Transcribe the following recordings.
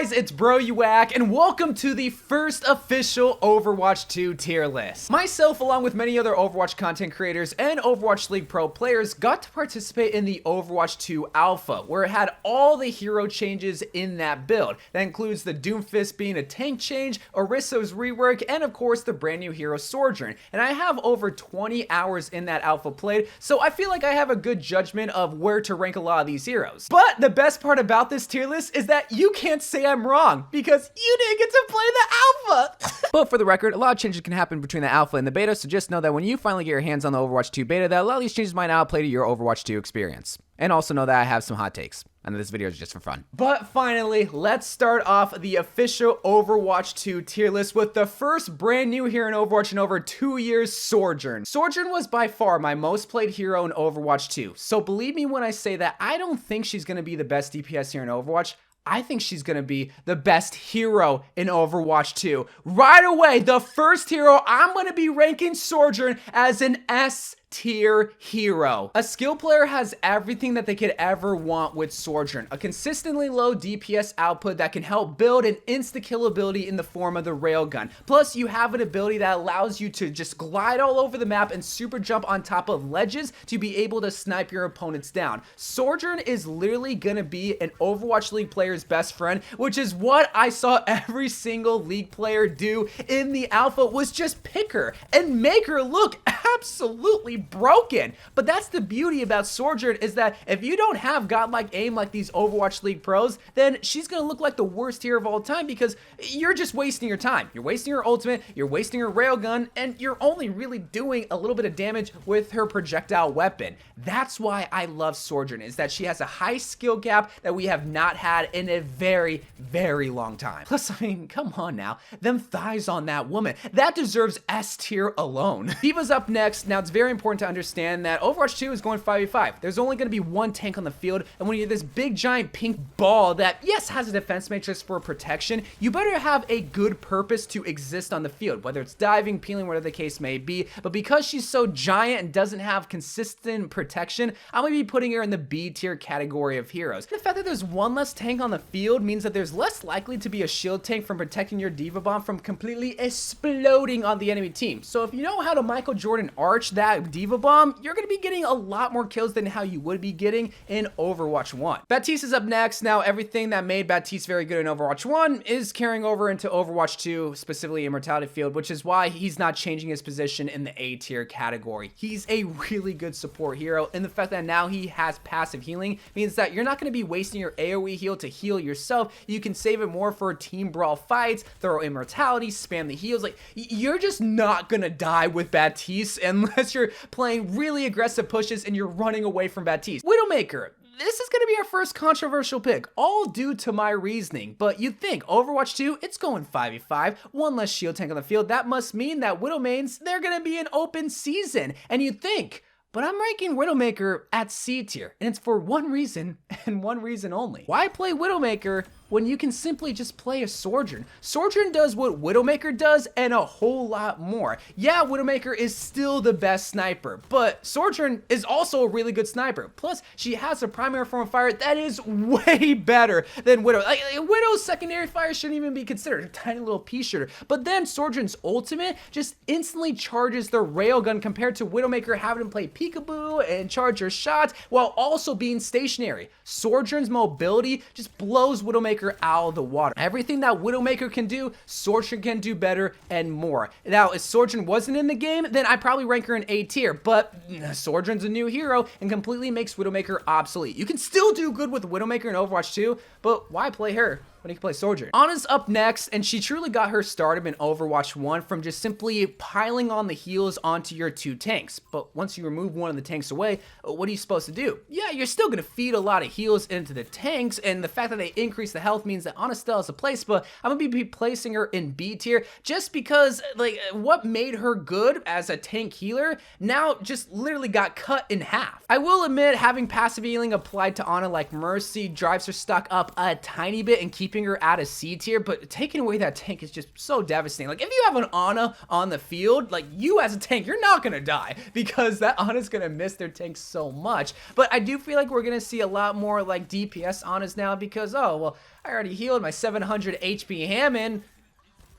guys, it's Bro You Whack, and welcome to the first official Overwatch 2 tier list. Myself, along with many other Overwatch content creators and Overwatch League Pro players, got to participate in the Overwatch 2 Alpha, where it had all the hero changes in that build. That includes the Doomfist being a tank change, Orisa's rework, and of course the brand new hero Sojourn. And I have over 20 hours in that Alpha played, so I feel like I have a good judgment of where to rank a lot of these heroes. But the best part about this tier list is that you can't say I'm wrong, because you didn't get to play the Alpha! But for the record, a lot of changes can happen between the Alpha and the Beta, so just know that when you finally get your hands on the Overwatch 2 Beta, that a lot of these changes might not play to your Overwatch 2 experience. And also know that I have some hot takes, and this video is just for fun. But finally, let's start off the official Overwatch 2 tier list with the first brand new hero in Overwatch in over 2 years, Sojourn. Sojourn was by far my most played hero in Overwatch 2, so believe me when I say that I don't think she's going to be the best DPS hero in Overwatch. I think she's gonna be the best hero in Overwatch 2. Right away, the first hero, I'm gonna be ranking Sojourn as an S tier hero. A skill player has everything that they could ever want with Sojourn. A consistently low DPS output that can help build an insta-kill ability in the form of the railgun. Plus, you have an ability that allows you to just glide all over the map and super jump on top of ledges to be able to snipe your opponents down. Sojourn is literally gonna be an Overwatch League player's best friend, which is what I saw every single League player do in the Alpha, was just pick her and make her look absolutely broken. But that's the beauty about Sojourn, is that if you don't have godlike aim like these Overwatch League pros, then she's gonna look like the worst hero of all time, because you're just wasting your time. You're wasting your ultimate, you're wasting your railgun, and you're only really doing a little bit of damage with her projectile weapon. That's why I love Sojourn, is that she has a high skill gap that we have not had in a very, very long time. Plus, I mean, come on now, them thighs on that woman, that deserves S tier alone. Diva's up next. Now, it's very important to understand that Overwatch 2 is going 5v5. There's only going to be one tank on the field, and when you have this big giant pink ball that, yes, has a defense matrix for protection, you better have a good purpose to exist on the field, whether it's diving, peeling, whatever the case may be. But because she's so giant and doesn't have consistent protection, I'm going to be putting her in the B tier category of heroes. The fact that there's one less tank on the field means that there's less likely to be a shield tank from protecting your Diva bomb from completely exploding on the enemy team. So if you know how to Michael Jordan arch that Diva bomb, you're going to be getting a lot more kills than how you would be getting in Overwatch 1. Baptiste is up next. Now, everything that made Baptiste very good in Overwatch 1 is carrying over into Overwatch 2, specifically Immortality Field, which is why he's not changing his position in the A tier category. He's a really good support hero, and the fact that now he has passive healing means that you're not going to be wasting your AoE heal to heal yourself. You can save it more for team brawl fights, throw immortality, spam the heals. Like, you're just not going to die with Baptiste unless you're playing really aggressive pushes and you're running away from Baptiste. Widowmaker. This is going to be our first controversial pick, all due to my reasoning, but you'd think Overwatch 2, it's going 5v5, one less shield tank on the field. That must mean that Widow mains, they're going to be an open season, and you'd think, but I'm ranking Widowmaker at C tier, and it's for one reason, and one reason only. Why play Widowmaker when you can simply just play a Sojourn? Sojourn does what Widowmaker does and a whole lot more. Yeah, Widowmaker is still the best sniper, but Sojourn is also a really good sniper. Plus, she has a primary form of fire that is way better than Widow. Like, Widow's secondary fire shouldn't even be considered, a tiny little pea shooter. But then Sojourn's ultimate just instantly charges the railgun compared to Widowmaker having to play peekaboo and charge her shots while also being stationary. Sojourn's mobility just blows Widowmaker out of the water. Everything that Widowmaker can do, Sojourn can do better and more. Now, if Sojourn wasn't in the game, then I'd probably rank her in A tier, but Sojourn's a new hero and completely makes Widowmaker obsolete. You can still do good with Widowmaker in Overwatch 2, but why play her when you can play Sojourn? Ana's up next, and she truly got her stardom in Overwatch 1 from just simply piling on the heals onto your two tanks. But once you remove one of the tanks away, what are you supposed to do? Yeah, you're still gonna feed a lot of heals into the tanks, and the fact that they increase the health means that Ana still has a place, but I'm gonna be placing her in B tier just because, like, what made her good as a tank healer now just literally got cut in half. I will admit, having passive healing applied to Ana like Mercy drives her stock up a tiny bit and keeps keeping her at a C tier, but taking away that tank is just so devastating. Like, if you have an Ana on the field, like, you as a tank, you're not gonna die because that Ana's gonna miss their tank so much. But I do feel like we're gonna see a lot more like DPS Anas now because, oh, well, I already healed my 700 HP Hammond.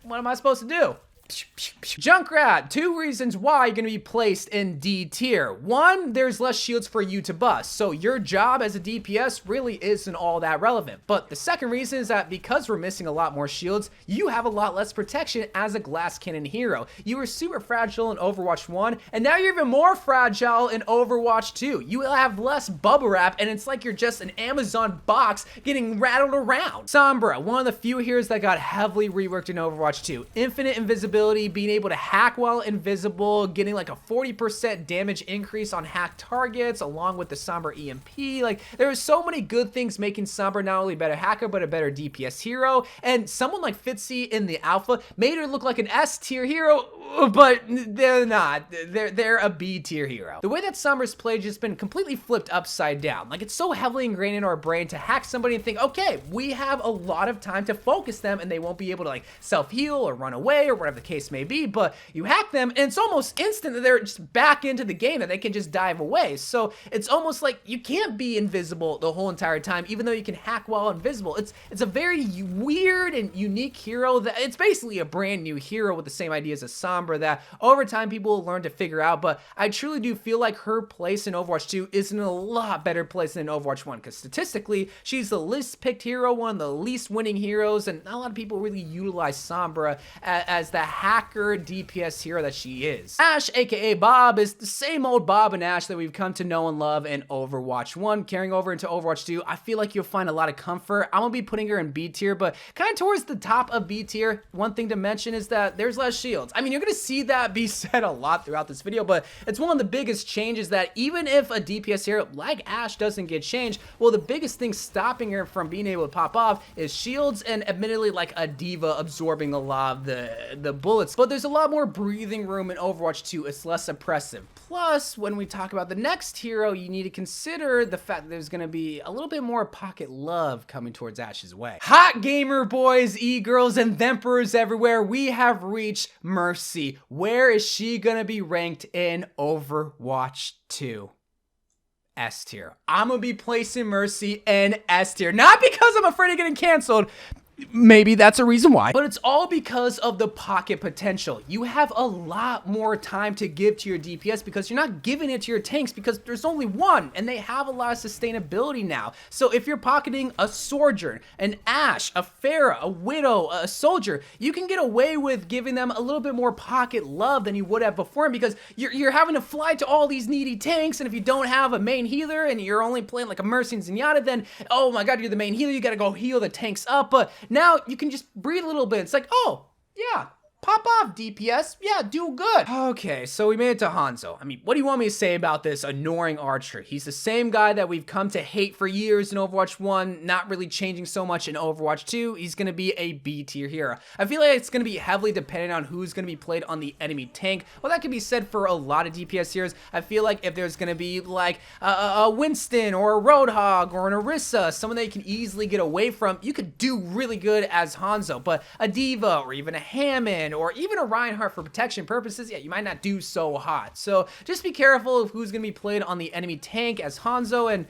What am I supposed to do? Junkrat, 2 reasons why you're going to be placed in D tier. 1, there's less shields for you to bust, so your job as a DPS really isn't all that relevant. But the second reason is that because we're missing a lot more shields, you have a lot less protection as a glass cannon hero. You were super fragile in Overwatch 1, and now you're even more fragile in Overwatch 2. You will have less bubble wrap, and it's like you're just an Amazon box getting rattled around. Sombra, one of the few heroes that got heavily reworked in Overwatch 2. Infinite invisibility, being able to hack while invisible, getting like a 40% damage increase on hack targets, along with the Sombra EMP. Like, there are so many good things making Sombra not only a better hacker, but a better DPS hero. And someone like Fitzy in the alpha made her look like an S tier hero, but they're not. They're a B tier hero. The way that Sombra's played just been completely flipped upside down. Like, it's so heavily ingrained in our brain to hack somebody and think, okay, we have a lot of time to focus them and they won't be able to like self-heal or run away or whatever the case may be, but you hack them and it's almost instant that they're just back into the game, that they can just dive away. So it's almost like you can't be invisible the whole entire time, even though you can hack while invisible. It's a very weird and unique hero that it's basically a brand new hero with the same ideas as Sombra that over time people will learn to figure out, but I truly do feel like her place in Overwatch 2 is in a lot better place than Overwatch 1 because statistically she's the least picked hero, one of the least winning heroes, and not a lot of people really utilize Sombra as the hacker DPS hero that she is. Ashe, aka Bob, is the same old Bob and Ashe that we've come to know and love in Overwatch 1. Carrying over into Overwatch 2, I feel like you'll find a lot of comfort. I'm gonna be putting her in B tier, but kind of towards the top of B tier. One thing to mention is that there's less shields. I mean, you're gonna see that be said a lot throughout this video, but it's one of the biggest changes that even if a DPS hero like Ashe doesn't get changed, well, the biggest thing stopping her from being able to pop off is shields and admittedly like a Diva absorbing a lot of the bullets. But there's a lot more breathing room in Overwatch 2. It's less oppressive. Plus, when we talk about the next hero, you need to consider the fact that there's going to be a little bit more pocket love coming towards Ashe's way. Hot gamer boys, e-girls, and themperers everywhere, we have reached Mercy. Where is she going to be ranked in Overwatch 2? S tier. I'm going to be placing Mercy in S tier. Not because I'm afraid of getting canceled. Maybe that's a reason why, but it's all because of the pocket potential. You have a lot more time to give to your DPS because you're not giving it to your tanks because there's only one and they have a lot of sustainability now. So if you're pocketing a Sojourn, an Ashe, a Pharah, a Widow, a Soldier, you can get away with giving them a little bit more pocket love than you would have before because you're having to fly to all these needy tanks, and if you don't have a main healer and you're only playing like a Mercy and Zenyatta, then oh my god, you're the main healer, you gotta go heal the tanks up. But now you can just breathe a little bit. It's like, oh, yeah, pop off, DPS. Yeah, do good. Okay, so we made it to Hanzo. I mean, what do you want me to say about this annoying archer? He's the same guy that we've come to hate for years in Overwatch 1, not really changing so much in Overwatch 2. He's going to be a B tier hero. I feel like it's going to be heavily dependent on who's going to be played on the enemy tank. Well, that can be said for a lot of DPS heroes. I feel like if there's going to be like a Winston or a Roadhog or an Orisa, someone that you can easily get away from, you could do really good as Hanzo. But a Diva or even a Hammond or even a Reinhardt for protection purposes, yeah, you might not do so hot. So just be careful of who's going to be played on the enemy tank as Hanzo, and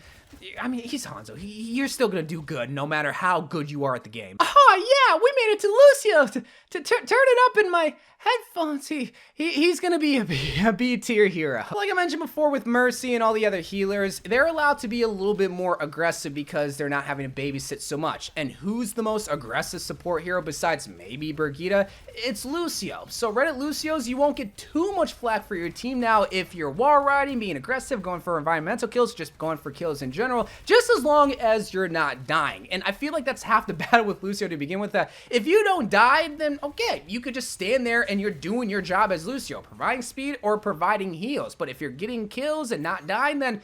I mean, he's Hanzo. You're still going to do good no matter how good you are at the game. Oh, yeah, we made it to Lucio to turn it up in my headphones. He's going to be a B tier hero. Like I mentioned before with Mercy and all the other healers, they're allowed to be a little bit more aggressive because they're not having to babysit so much. And who's the most aggressive support hero besides maybe Brigitte? It's Lucio. So Reddit Lucios, you won't get too much flack for your team now if you're wall riding, being aggressive, going for environmental kills, just going for kills in general, just as long as you're not dying. And I feel like that's half the battle with Lucio to begin with, that if you don't die, then okay, you could just stand there and you're doing your job as Lucio, providing speed or providing heals. But if you're getting kills and not dying, then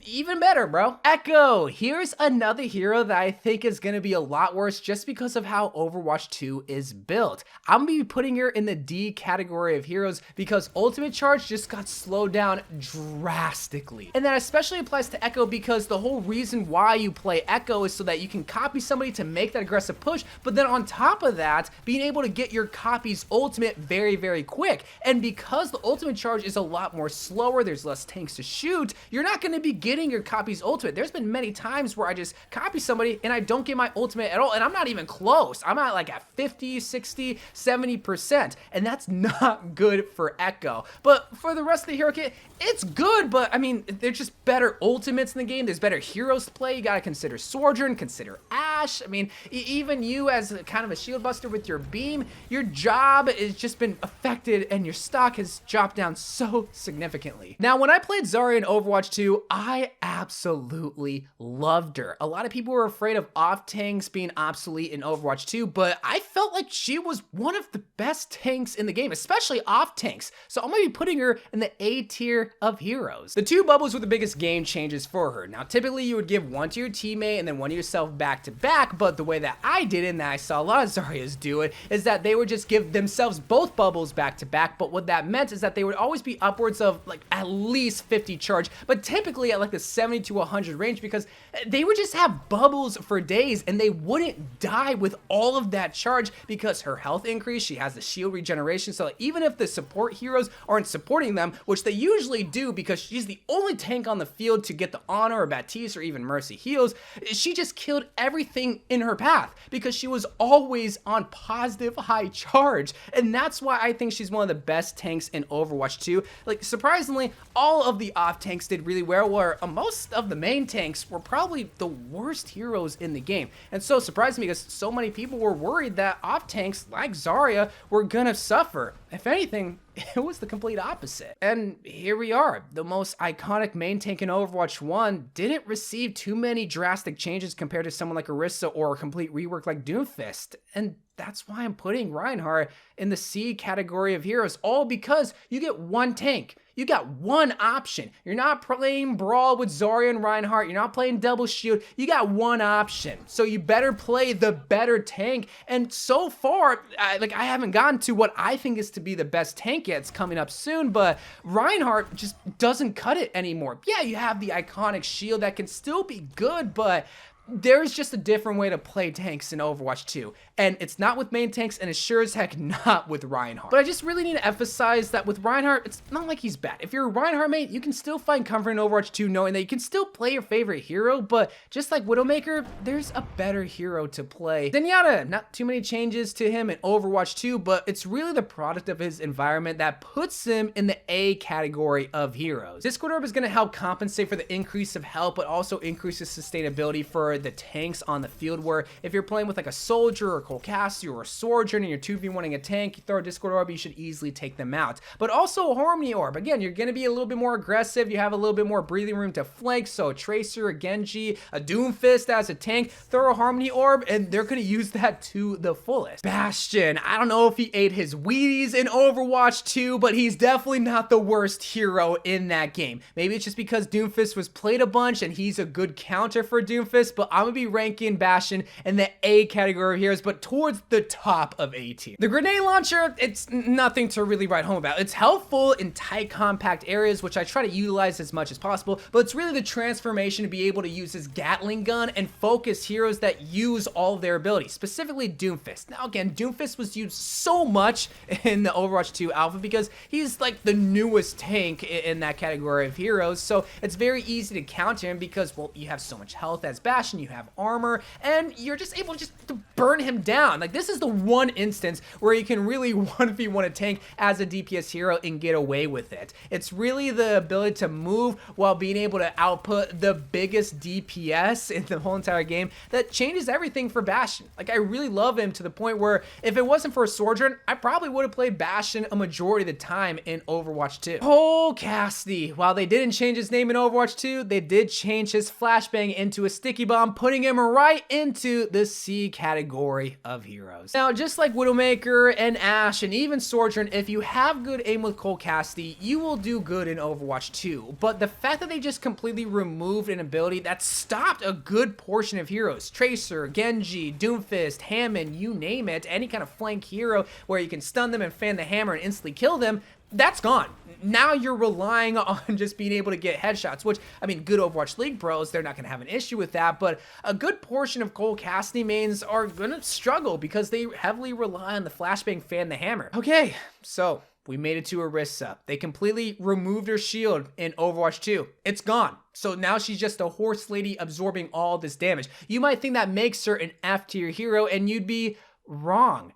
even better, bro. Echo. Here's another hero that I think is gonna be a lot worse just because of how Overwatch 2 is built. I'm gonna be putting her in the D category of heroes because ultimate charge just got slowed down drastically. And that especially applies to Echo because the whole reason why you play Echo is so that you can copy somebody to make that aggressive push, but then on top of that, being able to get your copy's ultimate very, very quick. And because the ultimate charge is a lot more slower, there's less tanks to shoot, you're not gonna be getting your copy's ultimate. There's been many times where I just copy somebody and I don't get my ultimate at all, and I'm not even close. I'm at like at 50, 60, 70%, and that's not good for Echo. But for the rest of the hero kit, it's good, but I mean, there's just better ultimates in the game. There's better heroes to play. You gotta consider Sojourn, consider Ashe. I mean, even you as kind of a shield buster with your beam, your job has just been affected and your stock has dropped down so significantly. Now, when I played Zarya in Overwatch 2, I absolutely loved her. A lot of people were afraid of off tanks being obsolete in Overwatch 2, but I felt like she was one of the best tanks in the game, especially off tanks. So I'm gonna be putting her in the A tier of heroes. The two bubbles were the biggest game changes for her. Now, typically you would give one to your teammate and then one to yourself back to back, but the way that I did it, and that I saw a lot of Zaryas do it, is that they would just give themselves both bubbles back to back, but what that meant is that they would always be upwards of like at least 50 charge, but typically at like the 70 to 100 range because they would just have bubbles for days and they wouldn't die with all of that charge because her health increased, she has the shield regeneration, so like, even if the support heroes aren't supporting them, which they usually do because she's the only tank on the field to get the honor or Baptiste or even Mercy heals, she just killed everything in her path because she was always on positive high charge. And that's why I think she's one of the best tanks in Overwatch 2. Like, surprisingly, all of the off tanks did really well, where most of the main tanks were probably the worst heroes in the game. And so surprised me because so many people were worried that off tanks like Zarya were gonna suffer. If anything, it was the complete opposite. And here we are. The most iconic main tank in Overwatch 1 didn't receive too many drastic changes compared to someone like Orisa or a complete rework like Doomfist. And that's why I'm putting Reinhardt in the C category of heroes, all because you get one tank. You got one option. You're not playing Brawl with Zarya and Reinhardt. You're not playing double shield. You got one option. So you better play the better tank. And so far, I haven't gotten to what I think is to be the best tank yet. It's coming up soon, but Reinhardt just doesn't cut it anymore. Yeah, you have the iconic shield that can still be good, but there's just a different way to play tanks in Overwatch 2, and it's not with main tanks, and it's sure as heck not with Reinhardt. But I just really need to emphasize that with Reinhardt, it's not like he's bad. If you're a Reinhardt mate, you can still find comfort in Overwatch 2 knowing that you can still play your favorite hero, but just like Widowmaker, there's a better hero to play. Zenyatta, not too many changes to him in Overwatch 2, but it's really the product of his environment that puts him in the A category of heroes. Discord Orb is going to help compensate for the increase of health, but also increases sustainability for the tanks on the field, where if you're playing with like a Soldier or Cassidy or a Sojourn and you're 2v1ing a tank, you throw a Discord Orb, you should easily take them out. But also a Harmony Orb. Again, you're going to be a little bit more aggressive, you have a little bit more breathing room to flank, so a Tracer, a Genji, a Doomfist as a tank, throw a Harmony Orb, and they're going to use that to the fullest. Bastion, I don't know if he ate his Wheaties in Overwatch 2, but he's definitely not the worst hero in that game. Maybe it's just because Doomfist was played a bunch and he's a good counter for Doomfist, but I'm gonna be ranking Bastion in the A category of heroes, but towards the top of A tier. The grenade launcher, it's nothing to really write home about. It's helpful in tight, compact areas, which I try to utilize as much as possible, but it's really the transformation to be able to use his Gatling gun and focus heroes that use all of their abilities, specifically Doomfist. Now again, Doomfist was used so much in the Overwatch 2 alpha because he's like the newest tank in that category of heroes, so it's very easy to counter him because, well, you have so much health as Bastion, you have armor, and you're just able to burn him down. Like, this is the one instance where you can really 1v1 a tank as a DPS hero and get away with it. It's really the ability to move while being able to output the biggest DPS in the whole entire game that changes everything for Bastion. Like, I really love him to the point where if it wasn't for a Sojourn, I probably would have played Bastion a majority of the time in Overwatch 2. Oh, Cassidy. While they didn't change his name in Overwatch 2, they did change his flashbang into a sticky bomb, bomb, putting him right into the C category of heroes. Now, just like Widowmaker and Ashe and even Sojourn, if you have good aim with Cole Cassidy, you will do good in Overwatch 2. But the fact that they just completely removed an ability that stopped a good portion of heroes, Tracer, Genji, Doomfist, Hammond, you name it, any kind of flank hero where you can stun them and fan the hammer and instantly kill them, that's gone. Now you're relying on just being able to get headshots, which, I mean, good Overwatch League pros, they're not going to have an issue with that, but a good portion of Cole Cassidy mains are going to struggle because they heavily rely on the flashbang fan the hammer. Okay, so we made it to Orisa. They completely removed her shield in Overwatch 2. It's gone. So now she's just a horse lady absorbing all this damage. You might think that makes her an F tier hero, and you'd be wrong.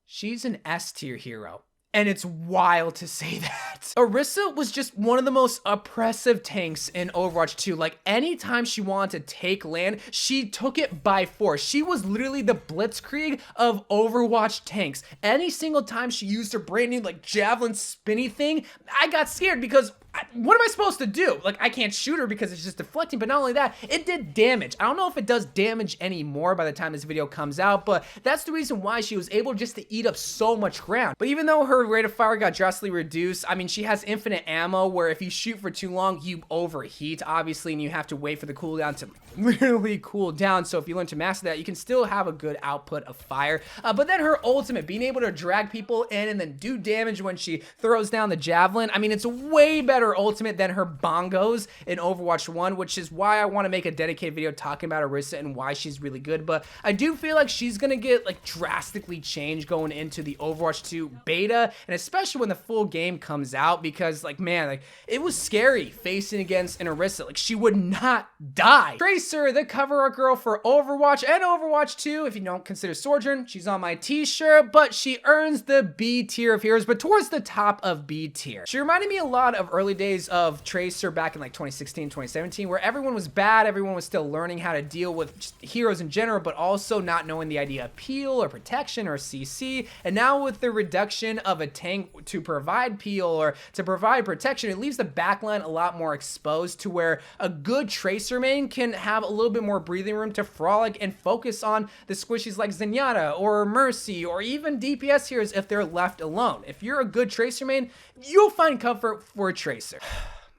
She's an S tier hero. And it's wild to say that. Orisa was just one of the most oppressive tanks in Overwatch 2. Like, anytime she wanted to take land, she took it by force. She was literally the blitzkrieg of Overwatch tanks. Any single time she used her brand new, like, javelin spinny thing, I got scared because what am I supposed to do? Like, I can't shoot her because it's just deflecting, but not only that, it did damage. I don't know if it does damage anymore by the time this video comes out, but that's the reason why she was able just to eat up so much ground. But even though her rate of fire got drastically reduced, I mean, she has infinite ammo where if you shoot for too long, you overheat, obviously, and you have to wait for the cooldown to literally cool down. So if you learn to master that, you can still have a good output of fire. But then her ultimate, being able to drag people in and then do damage when she throws down the javelin, I mean, it's way better ultimate than her bongos in Overwatch 1, which is why I want to make a dedicated video talking about Orisa and why she's really good. But I do feel like she's gonna get like drastically changed going into the Overwatch 2 beta, and especially when the full game comes out, because like, man, like, it was scary facing against an Orisa. Like, she would not die. Tracer, the cover art girl for Overwatch and Overwatch 2, if you don't consider Sojourn, she's on my t-shirt, but she earns the B tier of heroes, but towards the top of B tier. She reminded me a lot of early days of Tracer back in like 2016, 2017, where everyone was bad, everyone was still learning how to deal with just heroes in general, but also not knowing the idea of peel or protection or CC. And now with the reduction of a tank to provide peel or to provide protection, it leaves the backline a lot more exposed to where a good Tracer main can have a little bit more breathing room to frolic and focus on the squishies like Zenyatta or Mercy or even DPS heroes if they're left alone. If you're a good Tracer main, you'll find comfort for a Tracer.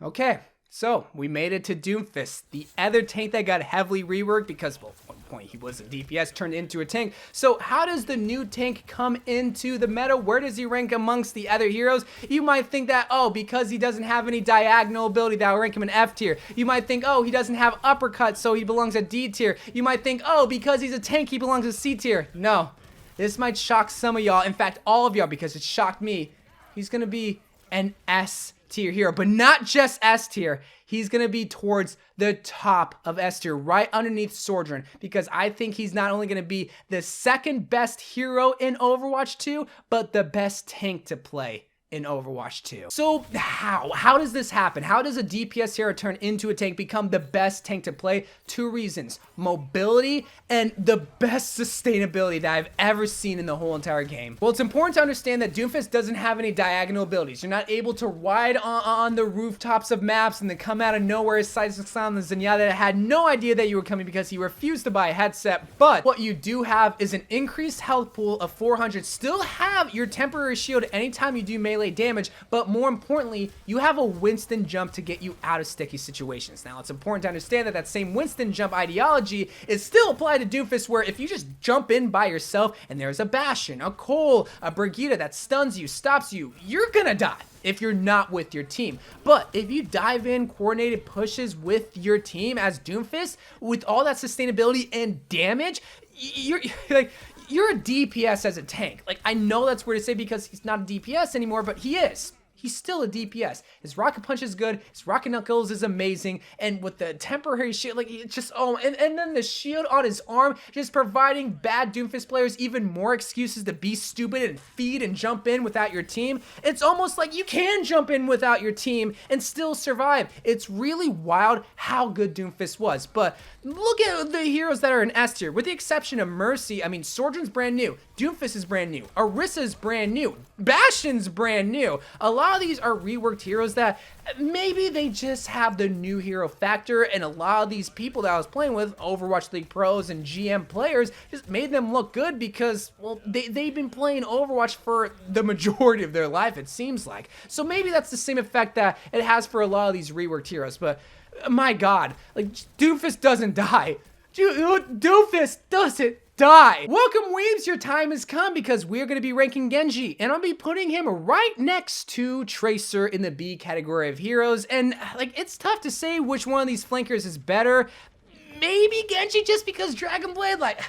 Okay, so we made it to Doomfist, the other tank that got heavily reworked because, well, at one point he was a DPS turned into a tank. So how does the new tank come into the meta? Where does he rank amongst the other heroes? You might think that, oh, because he doesn't have any diagonal ability, that will rank him in F tier. You might think, oh, he doesn't have uppercut, so he belongs at D tier. You might think, oh, because he's a tank, he belongs at C tier. No, this might shock some of y'all, in fact, all of y'all, because it shocked me. He's gonna be an S tier hero, but not just S tier. He's gonna be towards the top of S tier, right underneath Sojourn, because I think he's not only gonna be the second best hero in Overwatch 2, but the best tank to play in Overwatch 2. So how does this happen? How does a DPS hero turn into a tank, become the best tank to play? Two reasons: mobility and the best sustainability that I've ever seen in the whole entire game. Well, it's important to understand that Doomfist doesn't have any diagonal abilities. You're not able to ride on the rooftops of maps and then come out of nowhere sights on the Zenyatta that had no idea that you were coming because he refused to buy a headset. But what you do have is an increased health pool of 400. Still have your temporary shield anytime you do melee damage, but more importantly, you have a Winston jump to get you out of sticky situations. Now, it's important to understand that that same Winston jump ideology is still applied to Doomfist, where if you just jump in by yourself and there's a Bastion, a Cole, a Brigitte that stuns you, stops you, you're gonna die if you're not with your team. But if you dive in coordinated pushes with your team as Doomfist, with all that sustainability and damage, you're like, you're a DPS as a tank. Like, I know that's weird to say because he's not a DPS anymore, but he is. He's still a DPS. His rocket punch is good. His rocket knuckles is amazing. And with the temporary shield, like, it's just, oh, and then the shield on his arm, just providing bad Doomfist players even more excuses to be stupid and feed and jump in without your team. It's almost like you can jump in without your team and still survive. It's really wild how good Doomfist was. But look at the heroes that are in S tier. With the exception of Mercy, I mean, Sojourn's brand new. Doomfist is brand new. Orisa's brand new. Bastion's brand new. A lot lot of these are reworked heroes that maybe they just have the new hero factor, and a lot of these people that I was playing with, Overwatch League pros and GM players, just made them look good because, well, they've been playing Overwatch for the majority of their life, it seems like. So maybe that's the same effect that it has for a lot of these reworked heroes, but my god, like, Doomfist doesn't die. Doomfist doesn't die. Welcome, weebs, your time has come because we're going to be ranking Genji, and I'll be putting him right next to Tracer in the B category of heroes, and like, it's tough to say which one of these flankers is better. Maybe Genji just because Dragon Blade, like,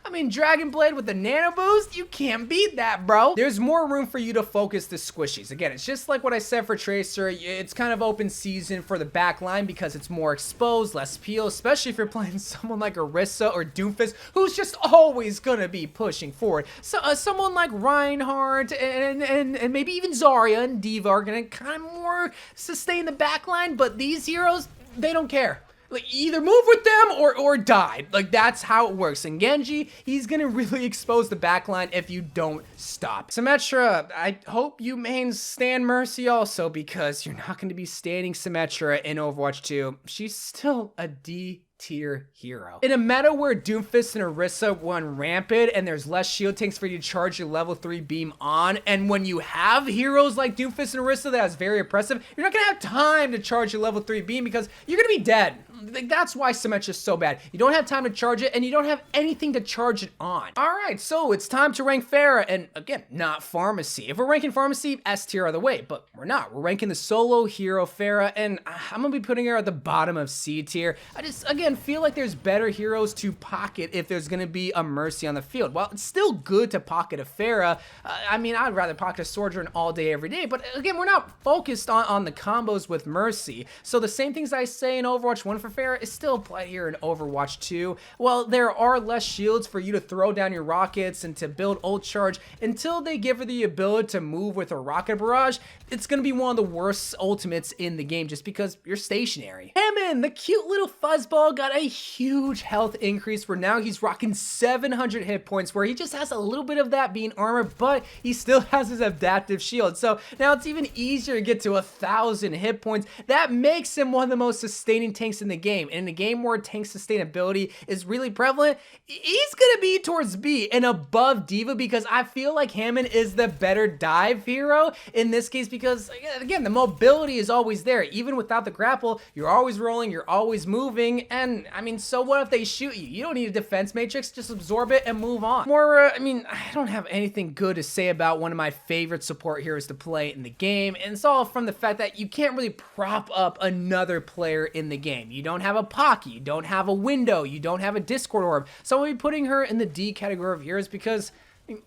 I mean, Dragon Blade with the nano boost, you can't beat that, bro. There's more room for you to focus the squishies. Again, it's just like what I said for Tracer. It's kind of open season for the back line because it's more exposed, less peel, especially if you're playing someone like Orisa or Doomfist, who's just always gonna be pushing forward. So someone like Reinhardt and maybe even Zarya and Diva are gonna kind of more sustain the back line, but these heroes, they don't care. Like, either move with them or die. Like, that's how it works. And Genji, he's gonna really expose the backline if you don't stop. Symmetra, I hope you main stand Mercy also, because you're not gonna be standing Symmetra in Overwatch 2. She's still a D tier hero. In a meta where Doomfist and Orisa run rampant and there's less shield tanks for you to charge your level 3 beam on, and when you have heroes like Doomfist and Orisa that is very oppressive, you're not gonna have time to charge your level 3 beam because you're gonna be dead. Like, that's why Symmetra is so bad. You don't have time to charge it, and you don't have anything to charge it on. Alright, so it's time to rank Pharah, and again, not Pharmacy. If we're ranking Pharmacy, S tier are the way, but we're not. We're ranking the solo hero Pharah, and I'm gonna be putting her at the bottom of C tier. I just, again, feel like there's better heroes to pocket if there's gonna be a Mercy on the field. While it's still good to pocket a Pharah, I mean, I'd rather pocket a Sojourn all day, every day, but again, we're not focused on the combos with Mercy. So the same things I say in Overwatch 1 for Pharah is still applied here in Overwatch 2. Well, there are less shields for you to throw down your rockets and to build ult charge until they give her the ability to move with a rocket barrage. It's gonna be one of the worst ultimates in the game just because you're stationary. Hammond, the cute little fuzzball, got a huge health increase where now he's rocking 700 hit points, where he just has a little bit of that being armor, but he still has his adaptive shield. So now it's even easier to get to 1,000 hit points. That makes him one of the most sustaining tanks in the game. And in a game where tank sustainability is really prevalent, he's gonna be towards B and above Diva because I feel like Hammond is the better dive hero in this case because, again, the mobility is always there. Even without the grapple, you're always rolling, you're always moving, and I mean, so what if they shoot you? You don't need a defense matrix, just absorb it and move on. Moira, I mean, I don't have anything good to say about one of my favorite support heroes to play in the game, and it's all from the fact that you can't really prop up another player in the game. You don't have a Pocky, you don't have a Window, you don't have a Discord Orb. So I'm gonna be putting her in the D category of heroes because,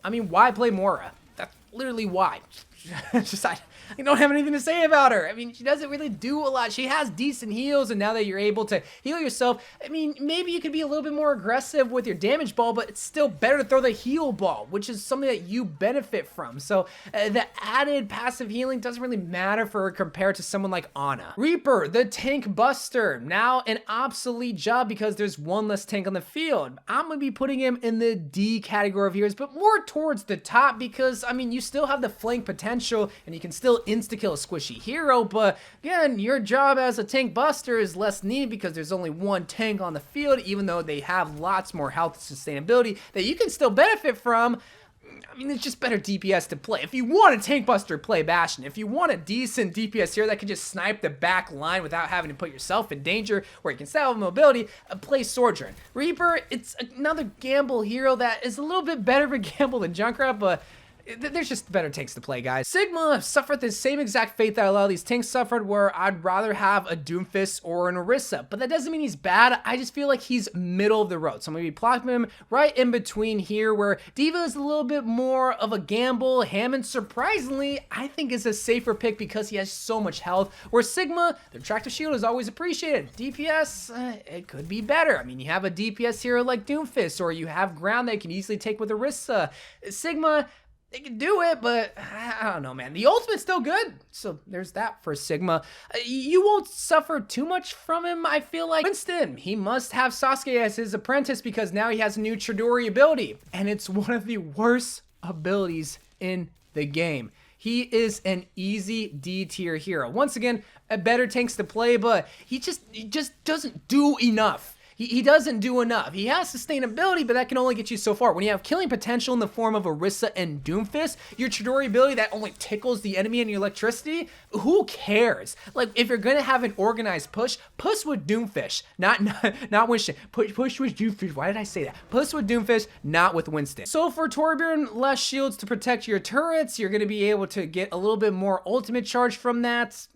I mean, why play Moira? That's literally why. Just, I don't have anything to say about her. I mean, she doesn't really do a lot. She has decent heals, and now that you're able to heal yourself, I mean, maybe you could be a little bit more aggressive with your damage ball, but it's still better to throw the heal ball, which is something that you benefit from. So the added passive healing doesn't really matter for her compared to someone like Ana. Reaper, the tank buster, now an obsolete job because there's one less tank on the field. I'm gonna be putting him in the D category of heroes, but more towards the top because, I mean, you still have the flank potential and you can still insta-kill a squishy hero, but again, your job as a tank buster is less needed because there's only one tank on the field, even though they have lots more health and sustainability that you can still benefit from. I mean, it's just better DPS to play. If you want a tank buster, play Bastion. If you want a decent DPS hero that can just snipe the back line without having to put yourself in danger, where you can still have mobility, play Sojourn. Reaper, it's another gamble hero that is a little bit better of a gamble than Junkrat, but there's just better tanks to play, guys. Sigma suffered the same exact fate that a lot of these tanks suffered, where I'd rather have a Doomfist or an Orisa, but that doesn't mean he's bad. I just feel like he's middle of the road. So I'm gonna be plotting him right in between here, where Diva is a little bit more of a gamble. Hammond, surprisingly, I think is a safer pick because he has so much health, where Sigma, the attractive shield is always appreciated. DPS, it could be better. I mean, you have a DPS hero like Doomfist, or you have ground that you can easily take with Orisa. Sigma, they can do it, but I don't know, man. The ultimate's still good, so there's that for Sigma. You won't suffer too much from him, I feel like. Winston, he must have Sasuke as his apprentice because now he has a new Chidori ability, and it's one of the worst abilities in the game. He is an easy D tier hero. Once again, better tanks to play, but he just doesn't do enough. He doesn't do enough. He has sustainability, but that can only get you so far. When you have killing potential in the form of Orisa and Doomfist, your Chidori ability that only tickles the enemy and your electricity, who cares? Like, if you're gonna have an organized push with Doomfist, not Winston. Push with Doomfist. Why did I say that? Push with Doomfist, not with Winston. So for Torbjorn, less shields to protect your turrets. You're gonna be able to get a little bit more ultimate charge from that.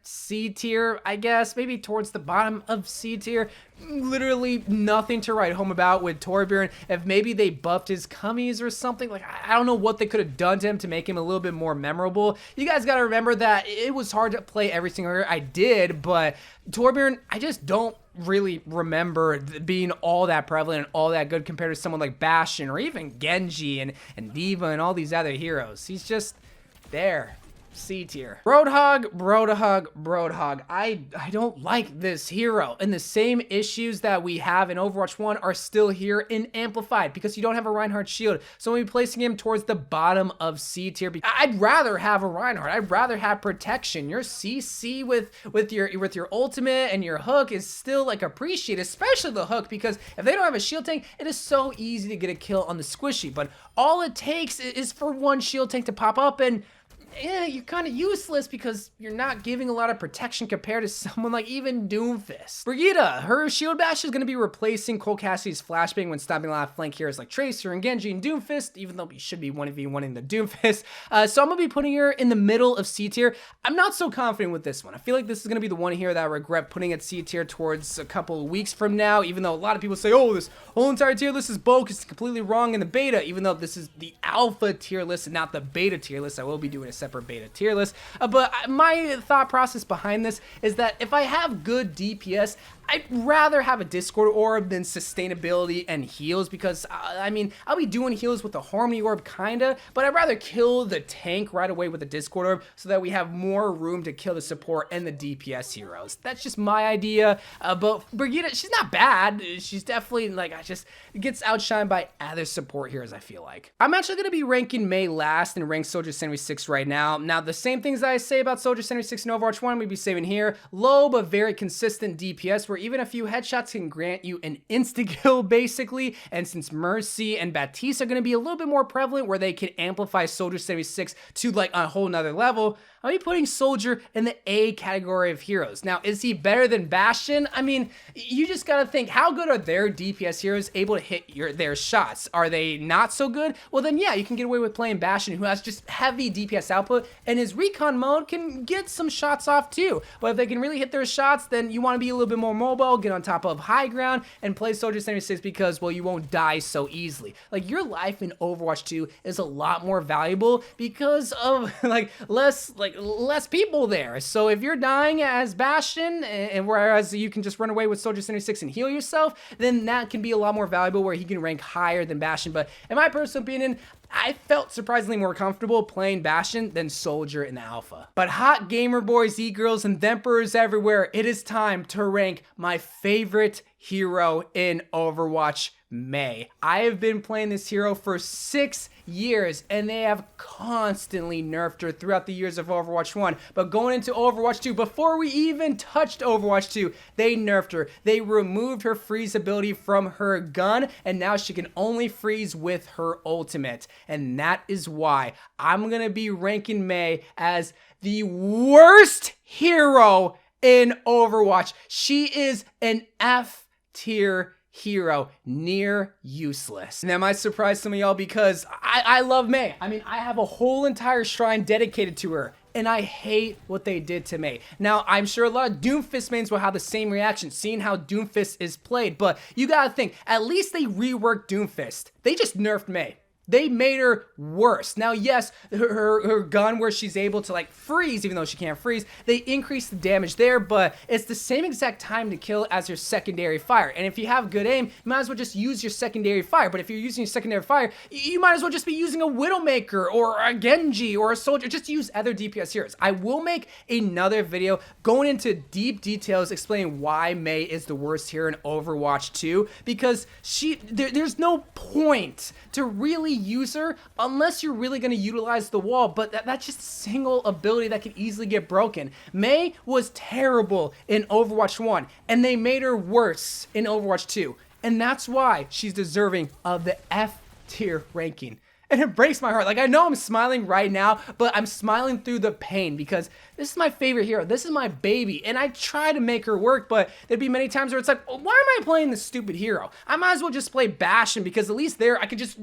C tier, I guess, maybe towards the bottom of C tier. Literally nothing to write home about with Torbjorn. If maybe they buffed his cummies or something, like, I don't know what they could have done to him to make him a little bit more memorable. You guys got to remember that it was hard to play every single hero. I did, but Torbjorn, I just don't really remember being all that prevalent and all that good compared to someone like Bastion or even Genji and Diva and all these other heroes. He's just there. C tier. Roadhog. I don't like this hero, and the same issues that we have in Overwatch 1 are still here in Amplified because you don't have a Reinhardt shield. So I'm placing him towards the bottom of C tier. I'd rather have a Reinhardt. I'd rather have protection. Your CC with your ultimate and your hook is still like appreciated, especially the hook, because if they don't have a shield tank, it is so easy to get a kill on the squishy. But all it takes is for one shield tank to pop up, and yeah, you're kind of useless because you're not giving a lot of protection compared to someone like even Doomfist. Brigitte, her shield bash is going to be replacing Cole Cassidy's flashbang when stopping a lot of flank heroes like Tracer and Genji and Doomfist, even though he should be 1v1ing the Doomfist. So I'm going to be putting her in the middle of C tier. I'm not so confident with this one. I feel like this is going to be the one here that I regret putting at C tier towards a couple of weeks from now, even though a lot of people say, oh, this whole entire tier list is bogus, it's completely wrong in the beta, even though this is the alpha tier list and not the beta tier list. I will be doing a separate beta tier list, but my thought process behind this is that if I have good DPS, I'd rather have a Discord orb than sustainability and heals, because I mean, I'll be doing heals with the Harmony orb kinda, but I'd rather kill the tank right away with the Discord orb so that we have more room to kill the support and the DPS heroes. That's just my idea. But Brigitte, she's not bad. She's definitely, like, just gets outshined by other support heroes, I feel like. I'm actually gonna be ranking Mei last and rank Soldier 76 right now. Now, the same things I say about Soldier 76 in Overwatch 1, we'd be saving here. Low but very consistent DPS, where even a few headshots can grant you an insta-kill, basically. And since Mercy and Baptiste are going to be a little bit more prevalent, where they can amplify Soldier 76 to like a whole nother level, I'll be putting Soldier in the A category of heroes. Now, is he better than Bastion? I mean, you just gotta think, how good are their DPS heroes able to hit their shots? Are they not so good? Well then, yeah, you can get away with playing Bastion, who has just heavy DPS output, and his recon mode can get some shots off too. But if they can really hit their shots, then you wanna be a little bit more mobile, get on top of high ground, and play Soldier 76 because, well, you won't die so easily. Like, your life in Overwatch 2 is a lot more valuable because of, less people there. So if you're dying as Bastion, and whereas you can just run away with Soldier 76 and heal yourself, then that can be a lot more valuable, where he can rank higher than Bastion. But in my personal opinion, I felt surprisingly more comfortable playing Bastion than Soldier in the alpha. But hot gamer boys, e-girls, and themperers everywhere, it is time to rank my favorite hero in Overwatch, Mei. I have been playing this hero for 6 years, and they have constantly nerfed her throughout the years of Overwatch 1. But going into Overwatch 2, before we even touched Overwatch 2, they nerfed her. They removed her freeze ability from her gun, and now she can only freeze with her ultimate. And that is why I'm gonna be ranking Mei as the worst hero in Overwatch. She is an F tier hero, near useless. And that might surprise some of y'all, because I love Mei. I mean, I have a whole entire shrine dedicated to her, and I hate what they did to Mei. Now, I'm sure a lot of Doomfist mains will have the same reaction, seeing how Doomfist is played, but you gotta think, at least they reworked Doomfist. They just nerfed Mei. They made her worse. Now, yes, her gun where she's able to like freeze, even though she can't freeze, they increase the damage there, but it's the same exact time to kill as your secondary fire. And if you have good aim, you might as well just use your secondary fire. But if you're using your secondary fire, you might as well just be using a Widowmaker or a Genji or a Soldier. Just use other DPS heroes. I will make another video going into deep details explaining why Mei is the worst hero in Overwatch 2, because there's no point to really use her unless you're really going to utilize the wall, but that's just a single ability that can easily get broken. Mei was terrible in Overwatch 1, and they made her worse in Overwatch 2, and that's why she's deserving of the F tier ranking. And it breaks my heart. Like, I know I'm smiling right now, but I'm smiling through the pain because this is my favorite hero. This is my baby. And I try to make her work, but there'd be many times where it's like, why am I playing this stupid hero? I might as well just play Bastion because at least there I could just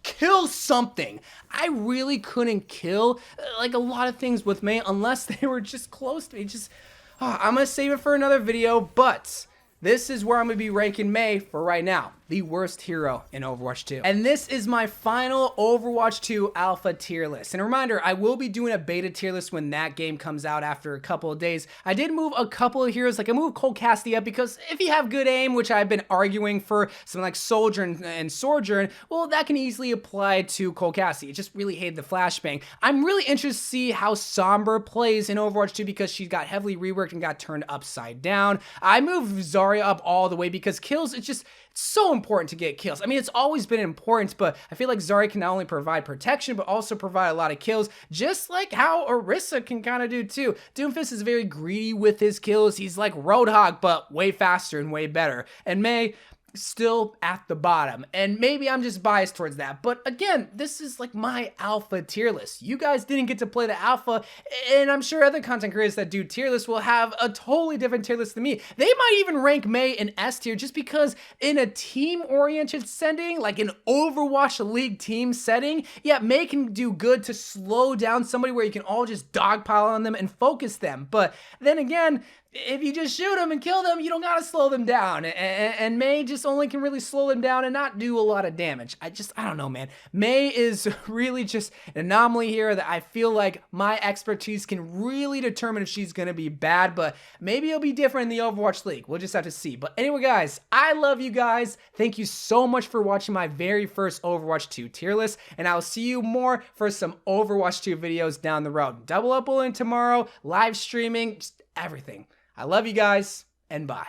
kill something. I really couldn't kill like a lot of things with Mei unless they were just close to me. I'm going to save it for another video, but this is where I'm going to be ranking Mei for right now. The worst hero in Overwatch 2. And this is my final Overwatch 2 alpha tier list. And a reminder, I will be doing a beta tier list when that game comes out after a couple of days. I did move a couple of heroes, like I moved Cassidy up because if you have good aim, which I've been arguing for something like Sojourn and Sojourn, well, that can easily apply to Cassidy. I just really hate the flashbang. I'm really interested to see how Sombra plays in Overwatch 2 because she got heavily reworked and got turned upside down. I moved Zarya up all the way because kills, it's so important to get kills. I mean, it's always been important, but I feel like Zarya can not only provide protection, but also provide a lot of kills, just like how Orisa can kind of do too. Doomfist is very greedy with his kills. He's like Roadhog, but way faster and way better. And Mei, still at the bottom, and maybe I'm just biased towards that, but again, this is like my alpha tier list. You guys didn't get to play the alpha, and I'm sure other content creators that do tier lists will have a totally different tier list than me. They might even rank Mei in S tier just because in a team-oriented setting, like an Overwatch League team setting, yeah, Mei can do good to slow down somebody where you can all just dogpile on them and focus them, but then again, if you just shoot them and kill them, you don't gotta slow them down. And Mei just only can really slow them down and not do a lot of damage. I don't know, man. Mei is really just an anomaly here that I feel like my expertise can really determine if she's gonna be bad, but maybe it'll be different in the Overwatch League. We'll just have to see. But anyway, guys, I love you guys. Thank you so much for watching my very first Overwatch 2 tier list, and I'll see you more for some Overwatch 2 videos down the road. Double uploading tomorrow, live streaming, just everything. I love you guys, and bye.